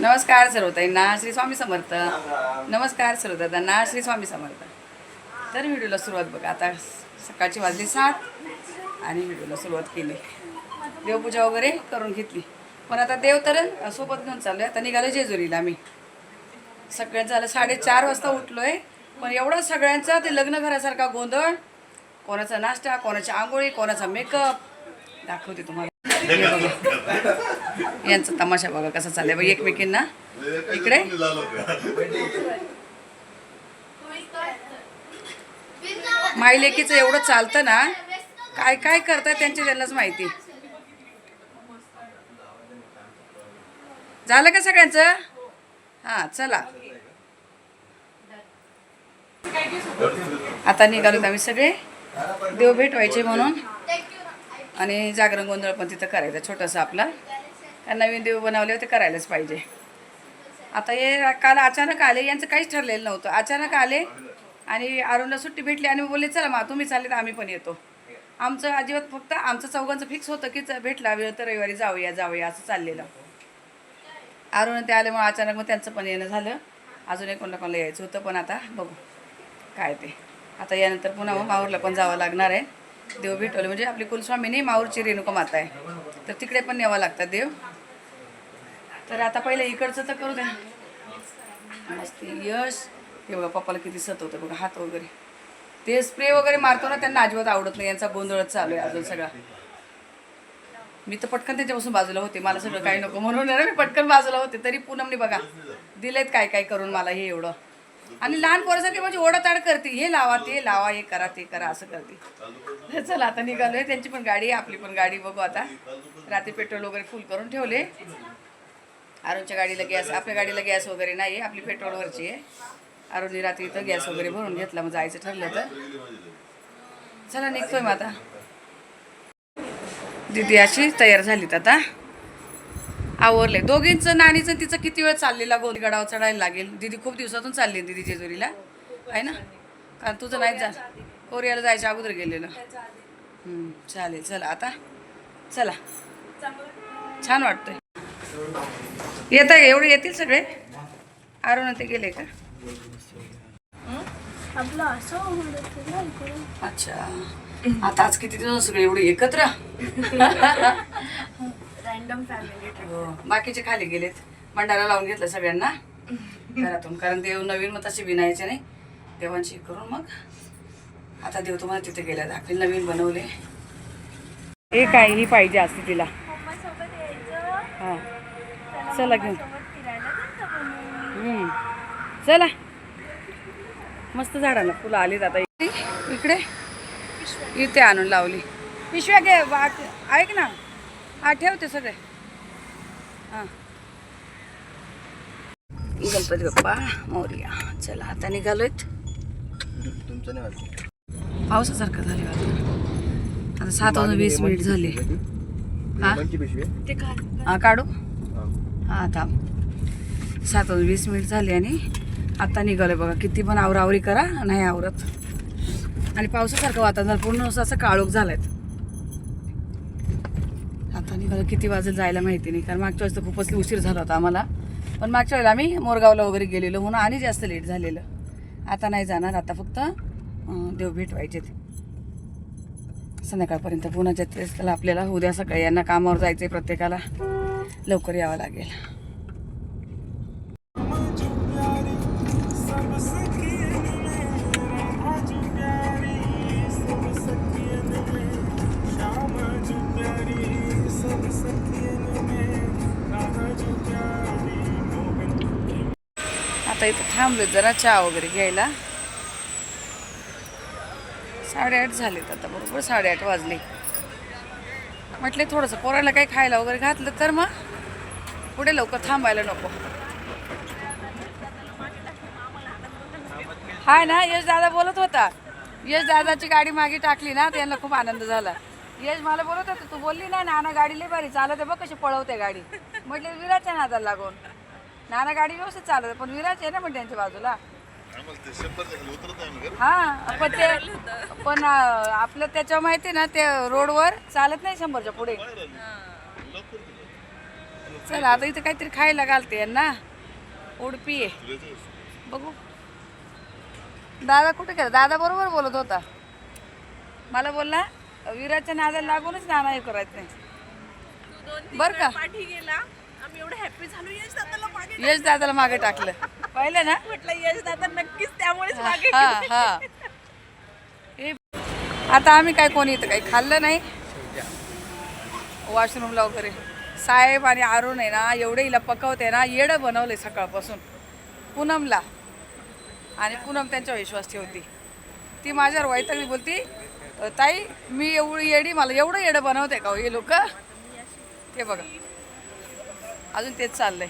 नमस्कार सर्वताईंना श्री स्वामी समर्थ. नमस्कार सर्वदादांना श्री स्वामी समर्थ. तर व्हिडिओला सुरुवात बघा. आता सकाळची वाजली 7 आणि व्हिडिओला सुरुवात केली. देवपूजा वगैरे करून घेतली. पण आता देव तर सोबत घेऊन चाललो आहे. आता निघालो जेजुरीला. आम्ही सगळ्यात झालं 4:30 वाजता उठलो आहे. पण एवढं सगळ्यांचा ते लग्न घरासारखा गोंधळ. कोणाचा नाश्ता, कोणाची आंघोळी, कोणाचा मेकअप दाखवते तुम्हाला. यांचा तमाशा बघा कसा चाललाय बघ. एकमेकींना इकडे मायलेकीचं एवढं चालतं ना, काय काय करतात त्यांची त्यांनाच माहिती. झालं का सगळ्यांचं? हा चला आता निघालो आम्ही सगळे देव भेटवायचे म्हणून. आणि जागरण गोंधळ पण तिथं करायचा छोटासा आपला. नवीन देव बनवले होते, करायलाच पाहिजे. आता हे काल अचानक आले. यांचं काहीच ठरलेलं नव्हतं. अचानक आले आणि अरुणला सुट्टी भेटली आणि बोलले चला मग तुम्ही चालले तर आम्ही पण येतो. आमचं अजिबात फक्त आमचं चौघांचं फिक्स होतं की भेटला वेळ तर रविवारी जाऊया असं चाललेलं. अरुण ते आल्यामुळे अचानक मग त्यांचं पण येणं झालं. अजून एक कोणाला यायचं होतं पण आता बघू काय ते. आता यानंतर पुन्हा मग माहूरला पण जावं लागणार आहे. देव भेटवले म्हणजे आपली कुलस्वामीनी माहूरची रेणुका माता आहे, तर तिकडे पण न्यावं लागतात देव. तर आता पहिले इकडचं तर करू द्या. मस्त यश हे बघा पप्पाला किती सतवतं बघा. हात वगैरे ते स्प्रे वगैरे मारतो ना, त्यांना अजिबात आवडत नाही. यांचा गोंधळच चालू आहे अजून सगळा. मी तर पटकन त्याच्यापासून बाजूला होते. मला सगळं काही नको म्हणून मी पटकन बाजूला होते. तरी पूनमने बघा दिलेत काय काय करून मला हे एवढं. आणि लहान पोरासारखी म्हणजे ओढाताड करते. हे लावा ते लावा, हे करा ते करा असं करते. चला आता निघालोय. त्यांची पण गाडी आहे, आपली पण गाडी. बघू आता. रात्री पेट्रोल वगैरे फुल करून ठेवले. अरुणच्या गाडीला गॅस, आपल्या गाडीला गॅस वगैरे नाही आहे, आपली पेट्रोलवरची आहे. अरुणने रात्री इथं गॅस वगैरे भरून घेतला. मग जायचं ठरलं तर चला निघतोय. मग आता दिदी अशी तयार झालीत. आता आवरले दोघींचं. नाणीचं तिचं किती वेळ चाललेला गडावर चढायला लागेल. दिदी खूप दिवसातून चालली दिदी जेजुरीला आहे ना, कारण तुझं नाही जा कोरियाला जायच्या अगोदर गेलेलं. चालेल चला आता चला. छान वाटतंय. येत आहे एवढे येतील सगळे. अरुण ते गेले का? अच्छा आता आज किती दिवस सगळे एवढे एकत्र. Random family. हो बाकीचे खाली गेलेत. भंडारा लावून घेतलं सगळ्यांना घरातून, कारण देव नवीन मग तसे विनायचे नाही. देवांची करून मग आता देव तुम्हाला तिथे गेला दाखवेल. नवीन बनवले. हे काय ही पाहिजे असते तिला. हां चला घेऊन. चला मस्त झाडाला फुलं आलीत. आता इकडे इथे आणून लावली. पिशव्या घे ऐक ना. हा ठेवते सगळे. हां गणपती बाप्पा मोरया. चला आता निघालोयत. पावसासारखं झाले आता. 7:20 झाले. हां काढू. हां थांब. 7:20 झाले आणि आता निघालोय बघा. किती पण आवरावरी करा नाही आवरत. आणि पावसासारखं वातावरण पूर्ण असं काळोख झालाय. आता निघालं. किती वाजेल जायला माहिती नाही, कारण मागच्या वेळेस तर खूपच उशीर झाला होता आम्हाला. पण मागच्या वेळेला आम्ही मोरगावला वगैरे गेलेलो म्हणून आणि जास्त लेट झालेलं. आता नाही जाणार. आता फक्त देव भेटवायचे संध्याकाळपर्यंत. पुण्याच्या त्याला आपल्याला उद्या सकाळी यांना कामावर जायचं आहे. प्रत्येकाला लवकर यावं लागेल. आता इथं थांबलो जरा चहा वगैरे घ्यायला. 8:30 झालेत आता. बरोबर 8:30 वाजले. म्हटले थोडंसं पोराला काही खायला वगैरे घातलं तर मग पुढे लवकर थांबायला नको. हाय ना यश दादा बोलत होता. यश दादाची गाडी मागे टाकली ना, त्यांना खूप आनंद झाला. यश मला बोलत होता तू बोलली ना नाना गाडी लई भारी चालवते बघ कशी पळवते गाडी. म्हटले विराच्या नादाला लागून. नाना गाडी व्यवस्थित चालवते पण विराज आहे ना पण त्यांच्या बाजूला. हा पण आपलं त्याच्या माहिती ना ते रोडवर चालत नाही 100च्या पुढे. चला आता इथं काहीतरी खायला घालते यांना. उडपी आहे बघू. दादा कुठे गेला? दादा बरोबर बोलत होता. मला बोलला विराच्या नादाला लागूनच नाना हे करायचं नाही बरं का. यश दादाला मागे टाकलं पाहिलं ना. म्हटलं यश दादा नक्कीच त्यामुळेच मागे. हा हा. आता आम्ही काय कोणी इथं काही खाल्लं नाही वॉशरूमला वगैरे. साहेब आणि अरुण आहे ना एवढे हिला पकवते ना, येडं बनवले सकाळपासून पूनमला. आणि पूनम त्यांच्यावर विश्वास ठेवती. ती माझ्यावर वैतागली, बोलती ताई मी एवढी येडी, मला एवढं येडं बनवते का हे लोक. ते बघा अजून तेच चाललंय.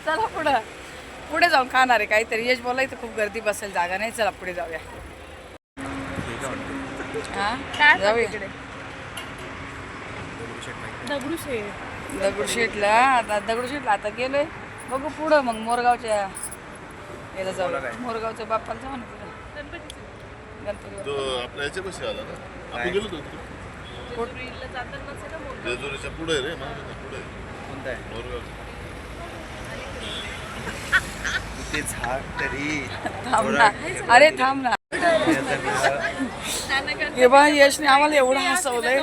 चला पुढं पुढे जाऊन खाणार आहे काहीतरी. यश बोला इथं खूप गर्दी बसेल, जागा नाही. चला पुढे जाऊया. हा जाऊया इकडे दगडूशेठला. आता गेलोय. बघू पुढं मग मोरगावच्या याला जाऊ. मोरगावच्या बाप्पाला जाऊ ना पुढं. गणपती आपल्या याच्यापाशी आला ना आपण गेलो होतो जेजुरीच्या पुढे रे. पुढे कोणता आहे? मोरगाव. ते झाड तरी थांब ना. अरे थांब ना. हे बा यशने आम्हाला एवढं हसवलंय,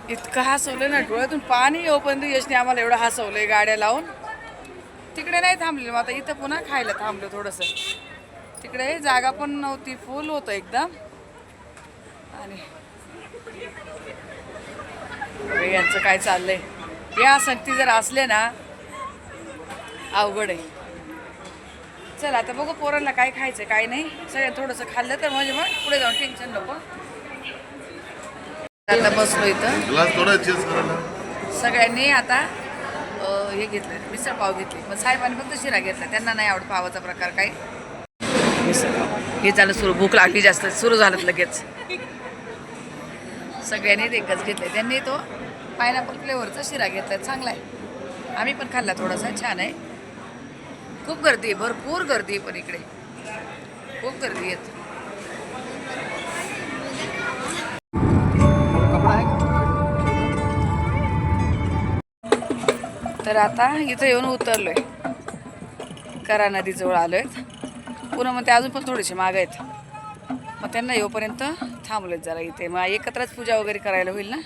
इतकं हसवलंय ना, डोळ्यातून पाणी येऊपर्यंत यशने आम्हाला एवढं हसवलंय गाड्या लावून. तिकडे नाही थांबले मग आता इथं पुन्हा खायला थांबलो थोडंसं. तिकडे जागा पण नव्हती, फुल होतं एकदम. आणि यांचं काय चाललंय. या सक्ती जर असले ना अवघड आहे. चल आता बघू पोरांना काय खायचं काय नाही. सगळं थोडंसं खाल्लं तर म्हणजे मग पुढे जाऊन टेन्शन नको. आता बसलो इथं ग्लास थोडा चेंज करायला. सगळ्यांनी आता हे घेतलं, मिसळ पाव घेतली. पण साहेबांनी फक्त शिरा घेतला, त्यांना नाही आवडत पावाचा प्रकार काही. मिसळ पाव हे झालं सुरू. भूक लागली जास्त, सुरू झालं लगेच. सगळ्यांनी एकच घेतलं. त्यांनी तो पायनॅपल फ्लेवरचा शिरा घेतला, चांगला आहे. आम्ही पण खाल्ला थोडासा, छान आहे. खूप गर्दी आहे, भरपूर गर्दी आहे. पण इकडे खूप गर्दी आहेत. तर आता इथं येऊन उतरलोय, करा नदीजवळ आलोय. पुन्हा मग ते अजून पण थोडेसे माग आहेत. मग त्यांना येऊपर्यंत थांबलेत जरा इथे. मग एकत्रच पूजा वगैरे करायला होईल ना.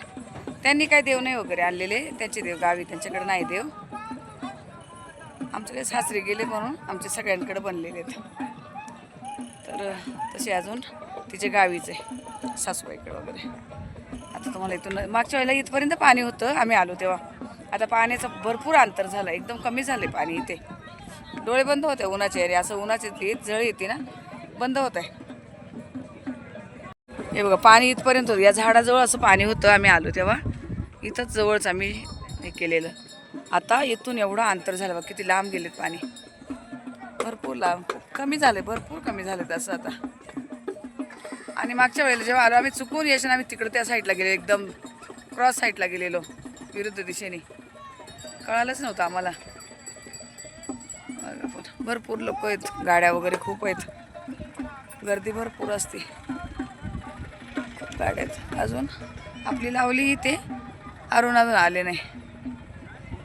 त्यांनी काय देव नाही वगैरे आणलेले, त्यांचे देव गावी, त्यांच्याकडे नाही देव. आमच्याकडे सासरे गेले म्हणून आमचे सगळ्यांकडे बनलेले आहेत. तर तसे अजून तिचे गावीच आहे सासूबाईकडे वगैरे. आता तुम्हाला इथून मागच्या वेळेला इथपर्यंत पाणी होतं आम्ही आलो तेव्हा. आता पाण्याचं भरपूर अंतर झालं, एकदम कमी झाले पाणी इथे. डोळे बंद होते उन्हाचे. अरे असं उन्हाची जळ येते ना, बंद होत आहे. हे बघा पाणी इथपर्यंत होतं. या झाडाजवळ असं पाणी होतं आम्ही आलो तेव्हा. इथंच जवळच आम्ही हे केलेलं. आता इथून एवढं अंतर झालं बघ, किती लांब गेलेत पाणी. भरपूर लांब, कमी झाले, भरपूर कमी झाले तसं आता. आणि मागच्या वेळेला जेव्हा आलो आम्ही चुकून यश, आम्ही तिकडं त्या साईडला गेलो, एकदम क्रॉस साईडला गेलेलो, विरुद्ध दिशेने. कळालंच नव्हतं आम्हाला. भरपूर लोक आहेत, गाड्या वगैरे खूप आहेत, गर्दी भरपूर असते गाड्यात. अजून आपली लावली इथे, अजून आले नाही.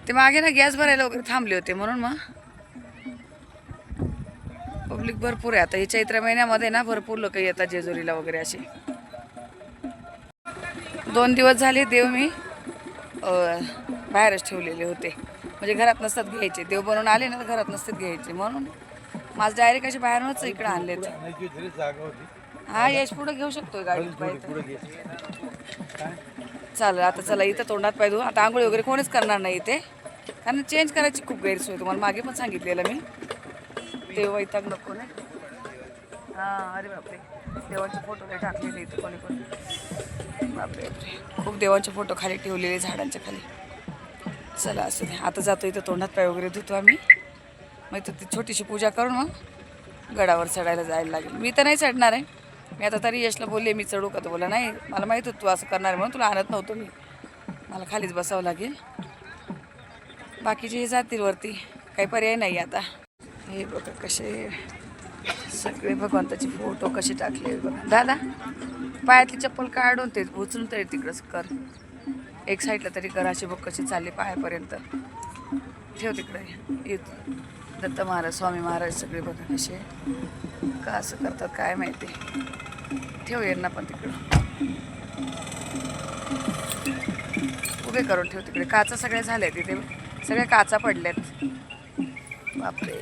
ते मागे ना गॅस भरायला वगैरे थांबले होते म्हणून. मग पब्लिक भरपूर आहे आता. हे चैत्र महिन्यामध्ये ना भरपूर लोक येतात जेजुरीला वगैरे असे. 2 दिवस झाले देव मी बाहेरच ठेवलेले होते, म्हणजे घरात नसतात घ्यायचे. देव बनवून आले ना तर घरात नसतात घ्यायचे, म्हणून माझं डायरेक्ट असे बाहेरूनच इकडे आणलेत. हा यश पुढं घेऊ शकतोय गाडी पाहिजे. चालेल आता. चला इथं तोंडात पाय धुवू. आता आंघोळी वगैरे कोणीच करणार नाही इथे, कारण चेंज करायची खूप गैरसोय. तुम्हाला मागे पण सांगितलेलं मी. देव वैताग नको नाही. हां अरे बापरे, देवांचे फोटो काही टाकलेले इथे कोणी पण. बापरे बापरे, खूप देवांचे फोटो खाली ठेवलेले झाडांच्या खाली. चला असं दे. आता जातो इथं तोंडात पाय वगैरे धुतो आम्ही. मग इथं ती छोटीशी पूजा करून मग गडावर चढायला जायला लागेल. मी तर नाही चढणार आहे. मी आता तरी यशला बोलले मी चढू का, तर बोला नाही, मला माहीत होतं तू असं करणार म्हणून तुला आणत नव्हतं मी. मला खालीच बसावं लागेल. बाकीचे हे जातील वरती, काही पर्याय नाही आता. हे बघा कसे सगळे भगवंताचे फोटो कसे टाकले बघा. दादा पायातली चप्पल काढून ते उचलून तरी तिकडंच कर. एक साईडला तरी कर. अशी बघ कशी चालली पायापर्यंत. ठेव तिकडे. दत्त महाराज, स्वामी महाराज सगळे बघा कसे का असं करतात काय माहिती. ठेव यांना पण तिकडं उभे करून ठेव तिकडे. काचा सगळ्या झाल्या तिथे, सगळ्या काचा पडल्यात. बापरे,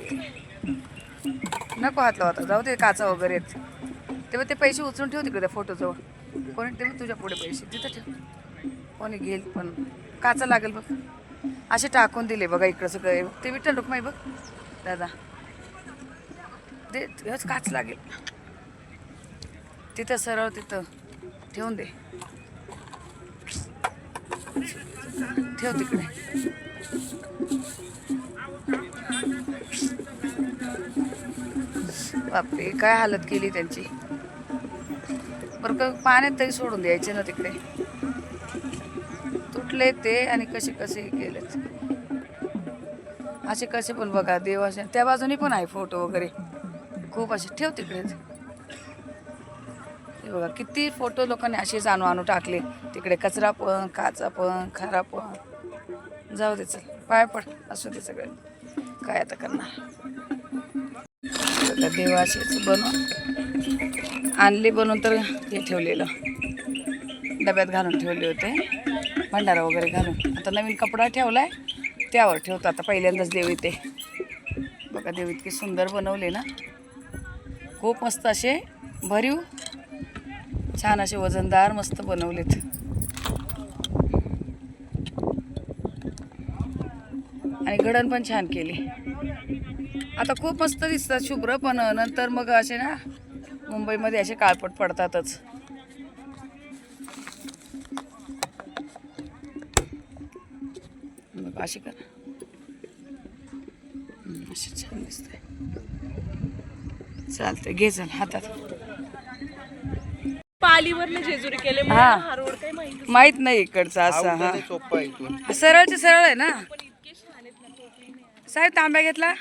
नको हात लावा आता, जाऊ दे. काचा वगैरे आहेत तेव्हा ते पैसे उचलून ठेव तिकडे फोटोजवळ. कोणी ठेव तुझ्या पुढे पैसे तिथं ठेव. कोणी घेईल पण काचा लागेल बघ. असे टाकून दिले बघा इकडं सगळं. ते विठ्ठल रुक्माई बघ दादा, दे हेच काच लागेल तिथं. सरळ तिथं ठेवून दे. ठेव तिकडे. बापरे, काय हालत केली त्यांची. बरं का पाण्यात तरी सोडून द्यायचे ना तिकडे. तुटले ते आणि कसे कसे केलेत. असे कसे पण बघा देवाचे. त्या बाजूनी पण आहे फोटो वगैरे खूप असे. ठेव तिकडेच. हे बघा किती फोटो लोकांनी असेच आणू टाकले तिकडे. कचरा पण, काचा पण, खरा पण. जाऊ दे, चल पाय पड. असू दे सगळं, काय आता करणार. देवाचेच बनवून आणले बनवून तर हे ठेवलेलं डब्यात घालून ठेवले होते, भंडारा वगैरे घालून. आता नवीन कपडा ठेवलाय त्यावर ठेवतो. आता पहिल्यांदाच देव येते बघा. देव इतके सुंदर बनवले ना, खूप मस्त असे भरीव छान असे वजनदार मस्त बनवलेत. आणि घडण पण छान केली. आता खूप मस्त दिसतात शुभ्र, पण नंतर मग असे ना मुंबईमध्ये असे काळपट पडतातच. बघ अशी कर. असे छान दिसते. चालतंय, घे चल हातात. पालीवरनं जेजुरी केले. हा. हा रोड काही माहिती माहित नाही इकडचा असा. हा सोपं आहे इथून. सरळचे सरळ आहे ना. पण इतके छान आहेत ना टोपली नाही. साहेब तांब्या घेतला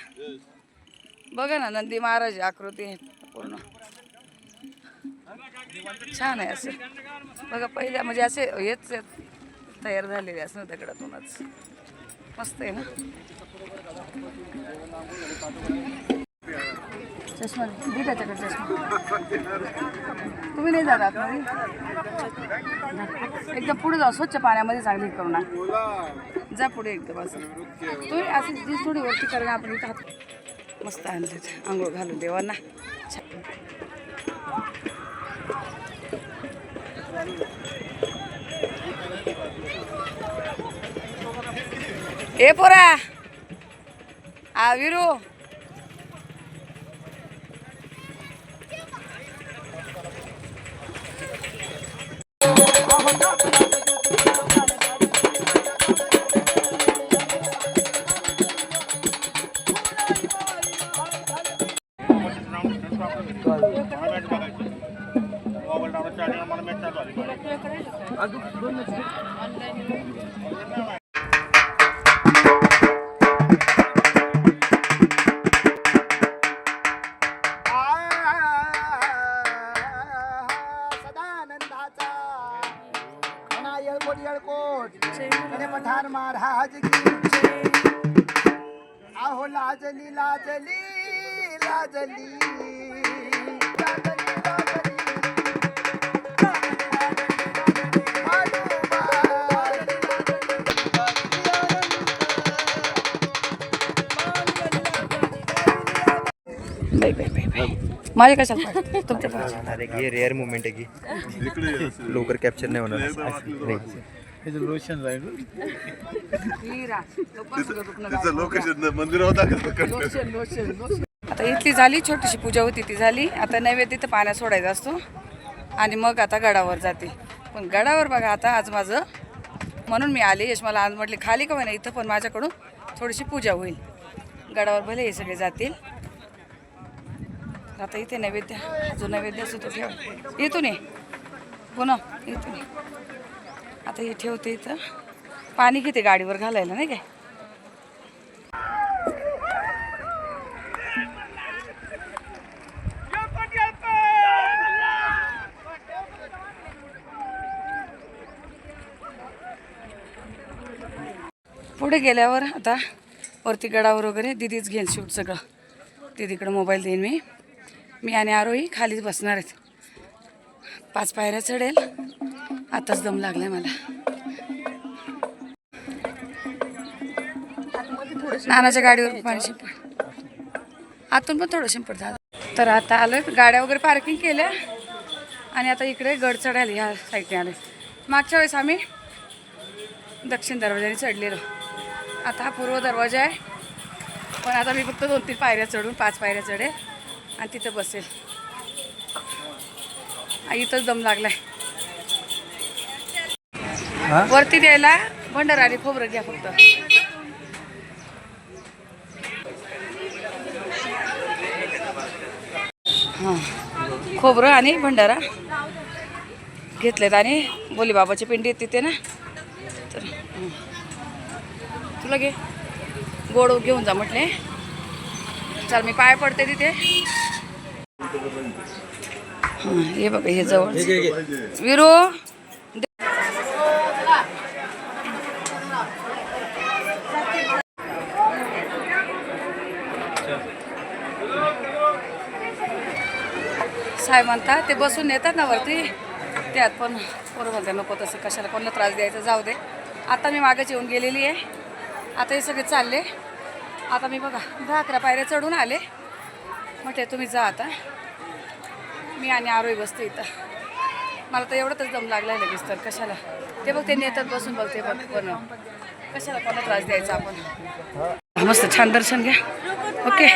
बघा ना. नंदी महाराज आकृती आहे पूर्ण. छान आहे असं बघा. पहिल्या म्हणजे असे हेच तयार झालेले असं दगडातूनच. मस्त आहे ना. चष्मा दे त्याच्याकडे. चष्मा तुम्ही नाही जात आतमध्ये. एकदम पुढे जाऊ. स्वच्छ पाण्यामध्ये चांगली करू ना. जा पुढे एकदम असं. तुम्ही असं जी थोडी वरती करा. आपण इथं हात मस्त आणलेत आंघोळ घालून देवांना. ए पोरा आ विरू. पठार महाराज की आहो लाजली लाजली लाजली माझे कशाला तुमच्या पाहिजे. अरे हे रेअर मुवमेंट आहे की लवकर कॅप्चर नाही होणार. लोकेशन राहील आता इथली झाली छोटीशी पूजा होती ती झाली. आता नैवेद्य तर पाण्यात सोडायचा असतो आणि मग आता गडावर जाते. पण गडावर बघा आता आज माझं म्हणून मी आले. यश मला आज म्हटले खाली का नाही इथं पण माझ्याकडून थोडीशी पूजा होईल. गडावर भले हे सगळे जातील. आता इथे नैवेद्य जो नैवेद्य असतो तो ठेव. इथून ये पुन्हा इथून ये. आता हे ठेवते इथं. पाणी घेते गाडीवर घालायला नाही काय. पुढे गेल्यावर आता वरती गडावर वगैरे दीदीच घेईल शूट सगळं. दीदीकडे मोबाईल देईन मी आणि आरोही खालीच बसणार आहेत. 5 पायऱ्या चढेल. आताच दम लागलाय मला. नानाच्या गाडीवर पाणी शिंपड. आतून पण थोडं शिंपड झालं. तर आता आलोय, गाड्या वगैरे पार्किंग केल्या आणि आता इकडे गड चढायला ह्या साईडने आले. मागच्या वेळेस आम्ही दक्षिण दरवाजाने चढलेलो. आता हा पूर्व दरवाजा आहे. पण आता मी फक्त 2-3 पायऱ्या चढून 5 पायऱ्या चढेल आणि तिथं बसेल. इथंच दम लागलाय. वरती द्यायला भंडारा आणि खोबरं घ्या फक्त. हां, खोबरं आणि भंडारा घेतलेत आणि बोली बाबाची पिंडी आहेत तिथे ना. तर तुला घे, गोड घेऊन जा म्हटले. चल मी पाय पडते तिथे. हां, हे बघा हे जवळ. विरू साहेब म्हणतात ते बसून येतात ना वरती, त्यात पण पोरं म्हणतात नको तसं कशाला कोणाला त्रास द्यायचा, जाऊ दे. आता मी मागेच येऊन गेलेली आहे. आता हे सगळे चालले. आता मी बघा 10-11 पायऱ्या चढून आले. म्हटले तुम्ही जा आता. मी आणि आरोही बसते इथं. मला तर एवढंच दम लागला आहे लगेच. तर कशाला ते बघ ते नेतात बसून बघते बघ. पण कशाला कोणाला त्रास द्यायचा आपण. मस्त छान दर्शन घ्या. ओके.